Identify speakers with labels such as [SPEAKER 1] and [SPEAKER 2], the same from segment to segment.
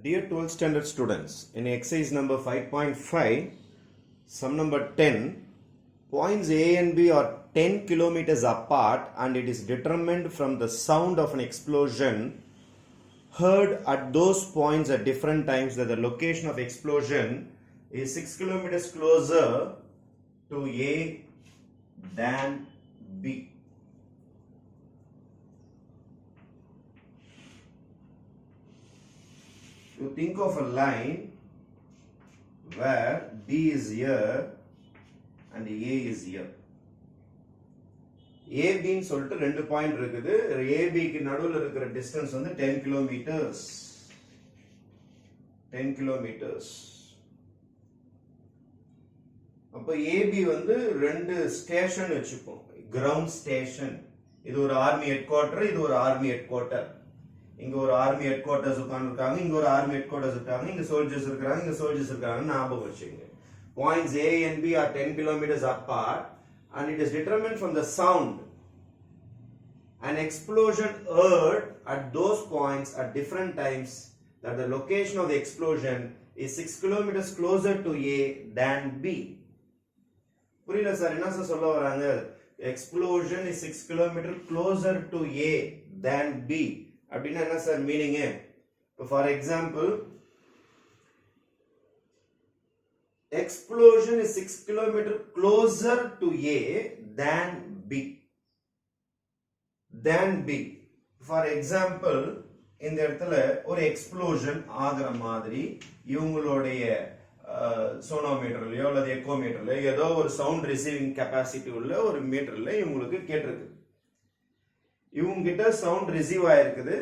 [SPEAKER 1] Dear 12th standard students, in exercise number 5.5, sum number 10, points A and B are 10 kilometers apart and it is determined from the sound of an explosion heard at those points at different times that the location of explosion is 6 kilometers closer to A than B. You think of a line where B is here and A is here. AB ன்னு சொல்லிட்டு ரெண்டு point இருக்குது. AB க்கு நடுவுல இருக்கிற distance வந்து 10 kilometres. 10 kilometres. அப்ப AB வந்து ரெண்டு ஸ்டேஷன் வச்சுப்போம். Ground station. இது ஒரு ஆர்மி ஹெட் குவார்ட்டர், இது ஒரு ஆர்மி ஹெட் குவார்ட்டர். இங்க ஒரு ஆர்மி ஹெட் குவார்ட்டர்ஸ் உட்கார்ந்திருக்காங்க, இங்க ஒரு ஆர்மி ஹெட் குவார்ட்டர்ஸ் இருக்காங்க, இங்க சோல்ஜர்ஸ் இருக்காங்க, இங்க சோல்ஜர்ஸ் இருக்காங்க. ஞாபகம் வச்சுங்க. Points A and B are 10 kilometers apart and it is determined from the sound. An explosion heard at those points at different times that the location of the explosion is 6 kilometers closer to A than B. புரியல sir, என்ன sir சொல்ல வராங்க? Explosion is 6 kilometers closer to A than B. அப்படின்னா என்ன sir meaning? For example, explosion is 6 kilometers closer to A than B. Than B. For example, இந்த இடத்துல ஒரு explosion ஆகிற மாதிரி இவங்களுடைய சோனோமீட்டர்லயோ அல்லது எக்கோமீட்டர்லயோ ஏதோ ஒரு சவுண்ட் ரிசீவிங் கெப்பாசிட்டி உள்ள ஒரு மீட்டர்ல இவங்களுக்கு கேட்டிருக்கு. இவங்க கிட்ட சவுண்ட் ரிசீவ் ஆயிருக்குது,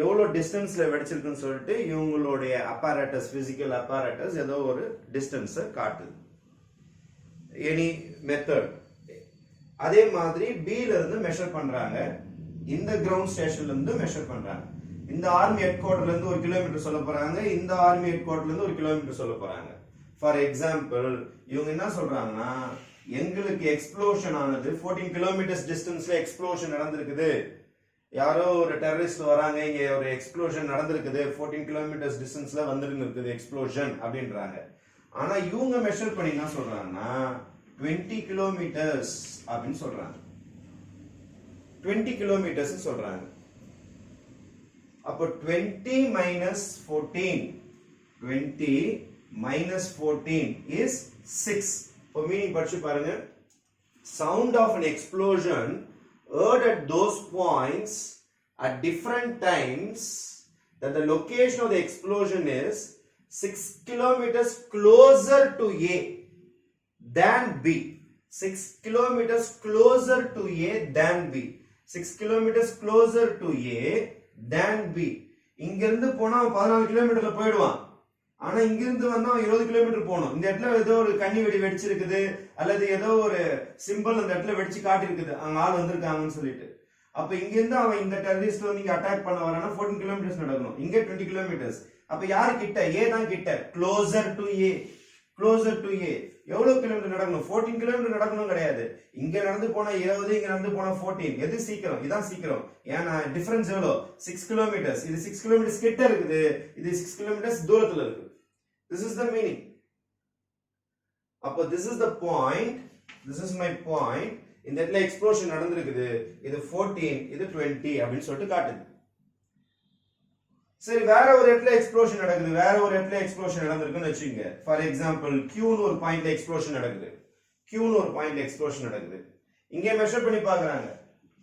[SPEAKER 1] எவ்வளவு டிஸ்டன்ஸ்ல வெடிச்சிருக்குன்னு சொல்லிட்டு இவங்களுடைய அப்பாரட்டஸ், பிசிக்கல் அப்பாரட்டஸ் ஏதோ ஒரு டிஸ்டன்ஸை காட்டுது. Any method. அதே மாதிரி பில இருந்து மெஷர் பண்றாங்க, இந்த கிரவுண்ட் ஸ்டேஷன்ல இருந்து மெஷர் பண்றாங்க. இந்த ஆர்மி ஹெட் குவார்ட்டர்ல இருந்து 1 கிலோமீட்டர் சொல்ல போறாங்க, இந்த ஆர்மி ஹெட் குவார்ட்டர்ல இருந்து 1 கிலோமீட்டர் சொல்ல போறாங்க. ஃபார் எக்ஸாம்பிள், இவங்க என்ன சொல்றாங்கன்னா, எங்களுக்கு எக்ஸ்ப்ளோஷன் ஆனது 14 கிலோமீட்டர்ஸ் டிஸ்டன்ஸ்ல எக்ஸ்ப்ளோஷன் நடந்திருக்குது. யாரோ ஒரு டெரரிஸ்ட் வராங்க, இங்க ஒரு எக்ஸ்ப்ளோஷன் நடந்திருக்குது, 14 கிலோமீட்டர்ஸ் டிஸ்டன்ஸ்ல வந்துருக்கு எக்ஸ்ப்ளோஷன் அப்படின்றாங்க. ஆனா இவங்க மெஷர் பண்ணி என்ன சொல்றாங்கன்னா 20 கிலோமீட்டர்ஸ் அப்படின்னு சொல்றாங்க. 20 கிலோமீட்டர்ஸ் சொல்றாங்க. அப்போ 20 minus 14, 20 minus 14 is 6. இப்போ மீனிங் படிச்சு பாருங்க. Sound of an explosion heard at those points at different times that the location of the explosion is 6 kilometers closer to A than B. 6 kilometers closer to A than B. 6 kilometers closer to A than B. இங்க இருந்து போனா 14 கிலோமீட்டர்ல போயிடுவான். ஆனா இங்க இருந்து வந்தா 20 kilometre போகணும். இந்த இடத்துல ஏதோ ஒரு கண்ணி வெடி வெடிச்சிருக்குது அல்லது ஏதோ ஒரு சிம்பிள் அந்த இடத்துல வெடிச்சு காட்டி இருக்குது, அங்க ஆள் வந்திருக்காங்கன்னு சொல்லிட்டு. அப்ப இங்க இருந்து அவன் இந்த டெரரிஸ்ட் வந்து இங்க அட்டாக் பண்ண வரானா 14 கிலோமீட்டர்ஸ் நடக்கணும், இங்க 20 கிலோமீட்டர்ஸ். அப்ப யாரு கிட்ட? ஏ தான் கிட்ட. Closer to A. Closer to A. எவ்வளவு கிலோமீட்டர் நடக்கணும்? 14 கிலோமீட்டர் நடக்கணும் கிடையாது. இங்க நடந்து போனா 20, இங்க நடந்து போனா 14. எது சீக்கிரம்? இதான் சீக்கிரம். ஏன்னா டிஃபரன்ஸ் எவ்வளவு? 6 கிலோமீட்டர்ஸ். இது 6 கிலோமீட்டர்ஸ் கிட்ட இருக்குது, இது 6 கிலோமீட்டர்ஸ் தூரத்துல இருக்கு. This is the meaning. அப்போ this is the point, this is my point. இந்த இடத்துல எக்ஸ்ப்ளோஷன் நடந்திருக்குது, இது 14, இது 20 அப்படின்னு சொல்லிட்டு காட்டுது. சரி, வேற ஒரு இடத்துல எக்ஸ்ப்ளோஷன் நடக்குது, வேற ஒரு இடத்துல எக்ஸ்ப்ளோஷன் நடந்திருக்குன்னு வச்சுங்க. ஃபார் எக்ஸாம்பிள், Qன்னு ஒரு பாயிண்ட்ல எக்ஸ்ப்ளோஷன் நடக்குது, Qன்னு ஒரு பாயிண்ட்ல எக்ஸ்ப்ளோஷன் நடக்குது. இங்க மெஷர் பண்ணி பாக்குறாங்க,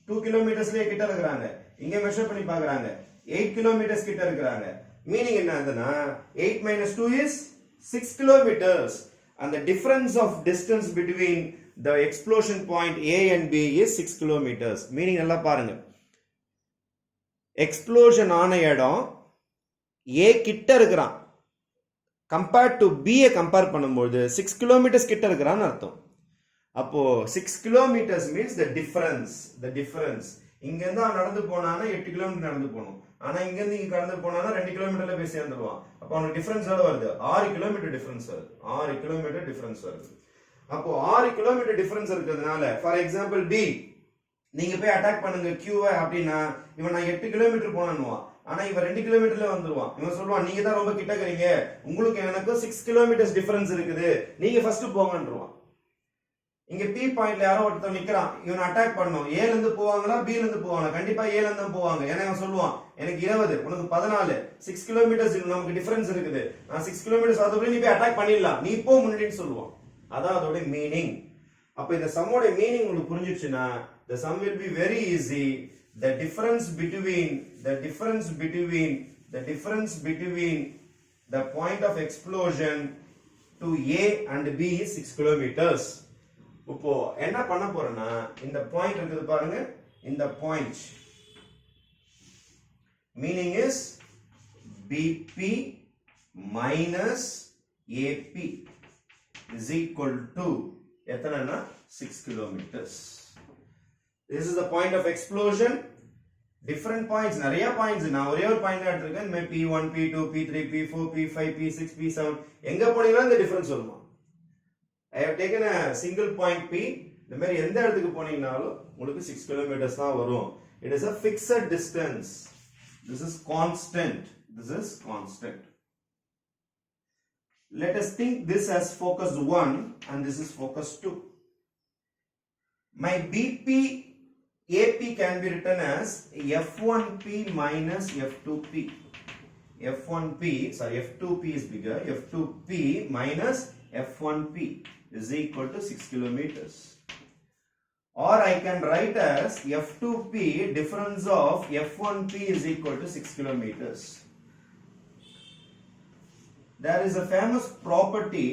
[SPEAKER 1] 2 கிலோமீட்டர்ஸ்லயே கிட்ட இருக்கிறாங்க. இங்க மெஷர் பண்ணி பாக்குறாங்க, 8 கிலோமீட்டர்ஸ் கிட்ட இருக்கிறாங்க. மீனிங் என்னதுன்னா 8 minus 2 is 6 kilometers and the difference of distance between the explosion point A and B is 6 kilometers. Meaning நல்லா பாருங்க. எக்ஸ்ப்ளோஷன் ஆன இடம் A கிட்ட இருக்கிறான், கம்பேர்ட் டு B கம்பேர் பண்ணும்போது 6 கிலோமீட்டர்ஸ் கிட்ட இருக்கிறான்னு அர்த்தம். அப்போ 6 கிலோமீட்டர்ஸ் மீன்ஸ் the difference. இங்க இருந்து அவன் நடந்து போனானா 8 கிலோமீட்டர் நடந்து போகணும், ஆனா இங்க இருந்து இங்க கடந்து போனானா 2 கிலோமீட்டர்ல போய் சேர்ந்துருவான். அப்ப அவனுக்கு டிஃபரன்ஸ் எவ்வளவு வருது? 6 கிலோமீட்டர் டிஃபரன்ஸ் வருது. 6 கிலோமீட்டர் டிஃபரன்ஸ் வருது. அப்போ 6 கிலோமீட்டர் டிஃபரன்ஸ் இருக்கிறதுனால, ஃபார் எக்ஸாம்பிள் B, நீங்க போய் அட்டாக் பண்ணுங்க Q அப்படின்னா இவன் நான் 8 கிலோமீட்டர் போனான்னுவான். ஆனா இவன் 2 கிலோமீட்டர்ல வந்துருவான். இவன் சொல்லுவான் நீங்க தான் ரொம்ப கிட்ட இருக்கீங்க, உங்களுக்கு எனக்கு 6 கிலோமீட்டர்ஸ் டிஃபரன்ஸ் இருக்குது, நீங்க ஃபர்ஸ்ட் போங்கன்றுவான். இங்க பி பாயிண்ட்ல யாரோ ஒருத்தன் நிக்கிறான், இவன் அட்டாக் பண்ணும். ஏல இருந்து போவாங்களா பி ல இருந்து போவாங்களா? கண்டிப்பா ஏல இருந்து தான் போவாங்க. ஏன்னா இவன் சொல்லுவான் எனக்கு 20 உனக்கு 14 6 கிலோமீட்டர்ஸ் நமக்கு டிஃபரன்ஸ் இருக்குது, நான் 6 கிலோமீட்டர்ஸ் அதுக்குள்ள நீ போய் அட்டாக் பண்ணிடலாம், நீ போ முன்னாடின்னு சொல்லுவான். அதான் அதோட மீனிங். அப்ப இந்த சம்மோட மீனிங் உங்களுக்கு புரிஞ்சிச்சுன்னா the sum will be very easy. The difference between the point of explosion to A and B is 6 kilometers. இப்போ என்ன பண்ண போறேன்னா இந்த பாயிண்ட் இருக்குது பாருங்க, இந்த point meaning is BP minus AP is equal to எத்தனைனா 6 kilometers. This is the point of explosion. Different points, நிறைய points, நான் ஒரே ஒரு பாயிண்ட் எடுத்துருக்கேன். இந்த P1 P2 P3 P4 P5 P6 P7 எங்க போனீங்கன்னா இந்த டிஃபரன்ஸ் வருமா. I have taken a single point P. இந்த மாதிரி எந்த இடத்துக்கு போனீங்கனாலும் உங்களுக்கு 6 kilometers தான் வரும். It is a fixed distance. This is constant. Let us think this as focus 1 and this is focus 2. My BP AP can be written as F1P minus F2P. F2P is bigger. F2P minus F1P is equal to 6 kilometers. Or I can write as F2P difference of F1P is equal to 6 kilometers. There is a famous property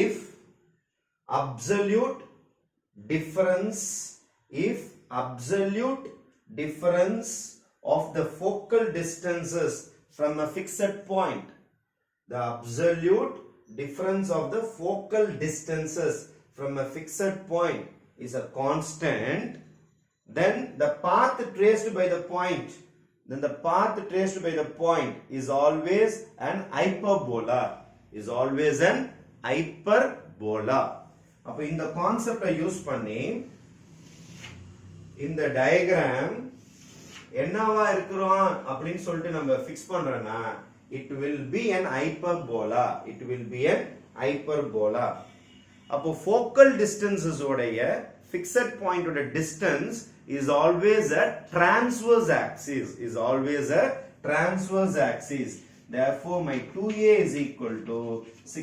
[SPEAKER 1] if absolute difference of the focal distances from a fixed point, the absolute difference of the focal distances from a fixed point is a constant, then the path traced by the point is always an hyperbola. அப்ப இந்த கான்செப்டை use பண்ணி இந்த diagram என்னவா இருக்கிறோம் அப்படின்னு சொல்லிட்டு நம்ம ஃபிக்ஸ் பண்றோம்னா it will be an hyperbola. அப்போ focal distances உடைய fixed point உடைய distance is always a transverse axis. Therefore my 2a is equal to 6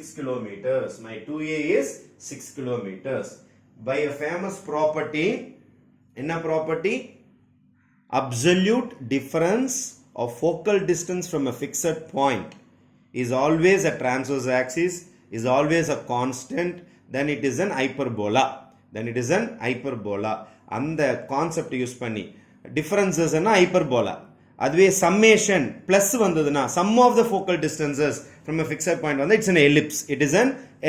[SPEAKER 1] kilometers. By a famous property, enna property? Absolute difference of focal distance from a fixed point is always a transverse axis, is always a constant, then it is an hyperbola. அந்த concept use பண்ணி differences என்ன hyperbola. அதுவே summation plus வந்ததுன்னா sum of the focal distances from a fixed point வந்து it's an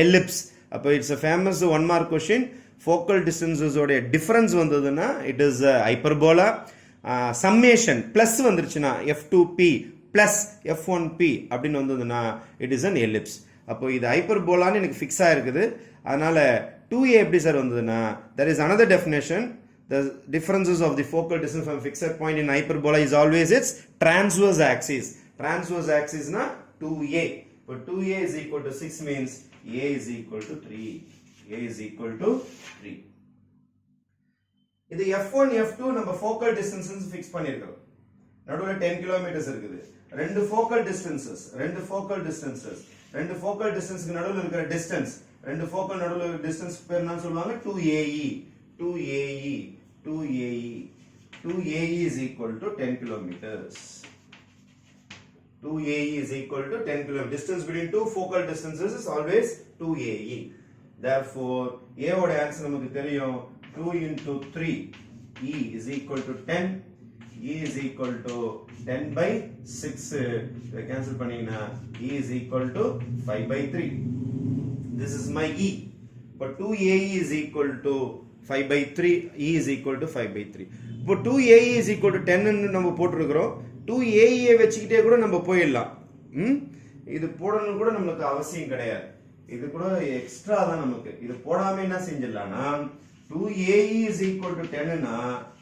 [SPEAKER 1] ellipse. அப்போ it's a famous 1 mark question. focal distances உடைய difference வந்ததுன்னா it is a hyperbola. summation plus வந்துருச்சுன்னா F2P plus F1P அப்படின்னு வந்ததுன்னா it is an ellipse. அப்போ இது ஹைப்பர்போலான்னு எனக்கு ஃபிக்ஸ் ஆயிருக்குது. அதனால 2a எப்படி சார் வந்ததுன்னா there is another definition. The differences of the focal distance from fixed point in hyperbola is always its transverse axis. Transverse axis na 2a. But 2a is equal to 6 means a is equal to 3. இது F1 F2 நம்ம focal distances fix பண்ணிருக்கோம். நடுவுல 10 kilometers இருக்குது. ரெண்டு focal distances ரெண்டு focal distanceக்கு நடுவுல இருக்கிற distance, ரெண்டு focal நடுவுல இருக்கிற distance பேர் என்ன சொல்வாங்க? 2AE is equal to 10 kilometers. 2AE is equal to 10 kilometers. Distance between two focal distances is always 2AE. Therefore, A oda answer நமக்கு தெரியும் 2 into 3 E is equal to 10. E is equal to 10 by 6. இதை cancel பண்ணீங்கன்னா E is equal to 5 by 3. This is my E. But 2AE is equal to 5 by 3. E is equal to 5 by 3. இப்போ 2AE is equal to 10 ன்னு நம்ம போட்டுருக்கிறோம். 2AE வச்சுக்கிட்டே கூட நம்ம போயிடலாம். இது போடணும் கூட நமக்கு அவசியம் கிடையாது. இது கூட எக்ஸ்ட்ரா தான் நமக்கு. இது போடாம என்ன செஞ்சிடலாம்னா 2AE is equal to 10 னா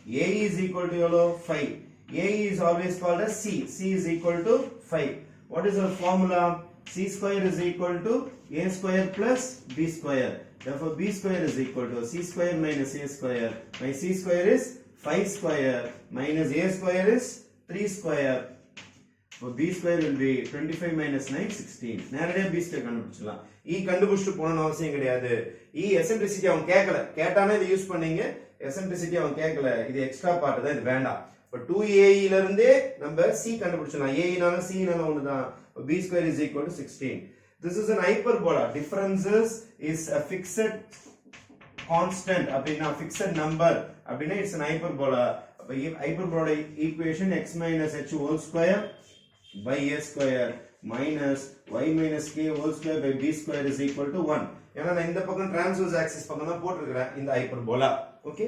[SPEAKER 1] A is equal to yellow 5. A is always called as C. C is equal to 5. What is our formula? C square is equal to A square plus B square. Therefore, B square is equal to C square minus A square. My C square is 5 square minus A square is 3 square. So B square will be 25 minus 9, 16. நேரடியா B square கண்டுபிடிச்சலாம். E கண்டுபிடிச்சிட்டு போகணும்னு அவசியம் கிடையாது. E eccentricity அவன் கேட்கல. கேட்டானே இதை use பண்ணீங்க. eccentricity அவன் கேட்கல. இது எக்ஸ்ட்ரா பார்ட் தான், இது வேண்டாம். இப்போ 2AE ல இருந்தே நம்ம C கண்டுபிடிச்சலாம். AE நாலும் C நாலும் ஒண்ணுதான். B square is equal to 16. This is an hyperbola. Differences is a fixed constant. அப்படின்னா fixed number. அப்படின்னா it's an hyperbola. அப்ப hyperbola equation x minus h whole square by a square minus y minus k whole square by b square is equal to 1. ஏன்னா நான் இந்த பக்கம் transverse axis பக்கம் தான் போட்டுருக்கேன் இந்த hyperbola. ஓகே,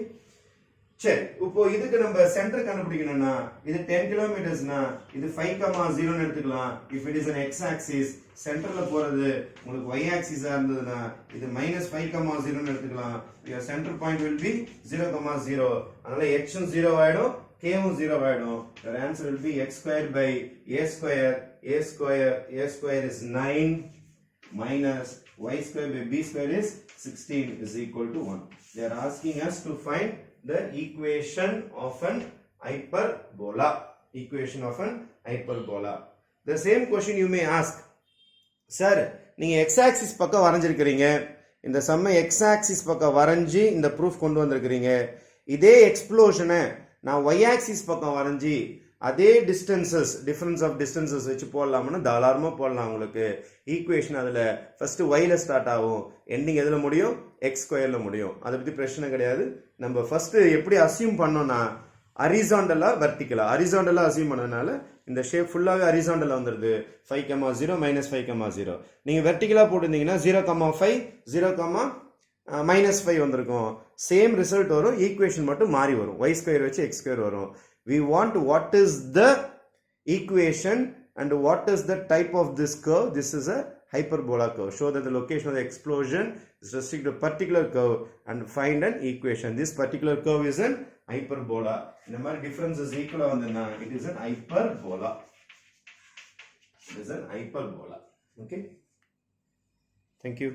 [SPEAKER 1] சரி. இப்போ இதுக்கு நம்ம சென்டர் கண்டுபிடிக்கணும்னா இது 10 கிலோமீட்டர்ஸ்னா இது 5,0 ன்னு எடுத்துக்கலாம். if it is an x axis சென்டர்ல போறது உங்களுக்கு y axis ஆ இருந்ததுனா இது -5,0 ன்னு எடுத்துக்கலாம். your center point will be 0,0. அதனால x உம் 0 ஆயிடும், k உம் 0 ஆயிடும். your answer will be x square by a square. A square is 9 minus y square by b square is 16 is equal to 1. They are asking us to find the equation of an hyperbola. Equation of an hyperbola. The same question you may ask, sir, நீங்க x axis பக்கம் வரைஞ்சிருக்கீங்க, இந்த சம்ம x axis பக்கம் வரைஞ்சி இந்த proof கொண்டு வந்திருக்கீங்க. இதே எக்ஸ்ப்ளோஷனை நான் y axis பக்கம் வரைஞ்சி அதே டிஸ்டன்சஸ் டிஃபரன்ஸ் ஆஃப் டிஸ்டன்சஸ் வச்சு போடலாம்னா தாராளமாக போடலாம். உங்களுக்கு ஈக்குவேஷன் அதில் ஃபர்ஸ்ட் ஒய்ல ஸ்டார்ட் ஆகும், எண்டிங் எதில் முடியும், எக்ஸ் ஸ்கொயரில் முடியும். அதை பற்றி பிரச்சனை கிடையாது. நம்ம ஃபர்ஸ்ட் எப்படி அசியூம் பண்ணோம்னா ஹரிசாண்டலா வெர்டிகலா. ஹரிசாண்டலா அசியூம் பண்ணதுனால இந்த ஷேப் ஃபுல்லாகவே ஹரிசாண்டலா வந்துடுது. 5,0 மைனஸ் 5,0. நீங்கள் வெர்டிகலா போட்டிருந்தீங்கன்னா 0,5 0,-5 வந்திருக்கும். சேம் ரிசல்ட் வரும், ஈக்குவேஷன் மட்டும் மாறி வரும். y ஸ்கொயர் வச்சு x ஸ்கொயர் வரும். We want what is the equation and what is the type of this curve. This is a hyperbola curve. Show that the location of the explosion is restricted to a particular curve and find an equation. This particular curve is an hyperbola. இந்த மாதிரி difference is equal ஆகுதுன்னா it is an hyperbola. It is an hyperbola. Okay. Thank you.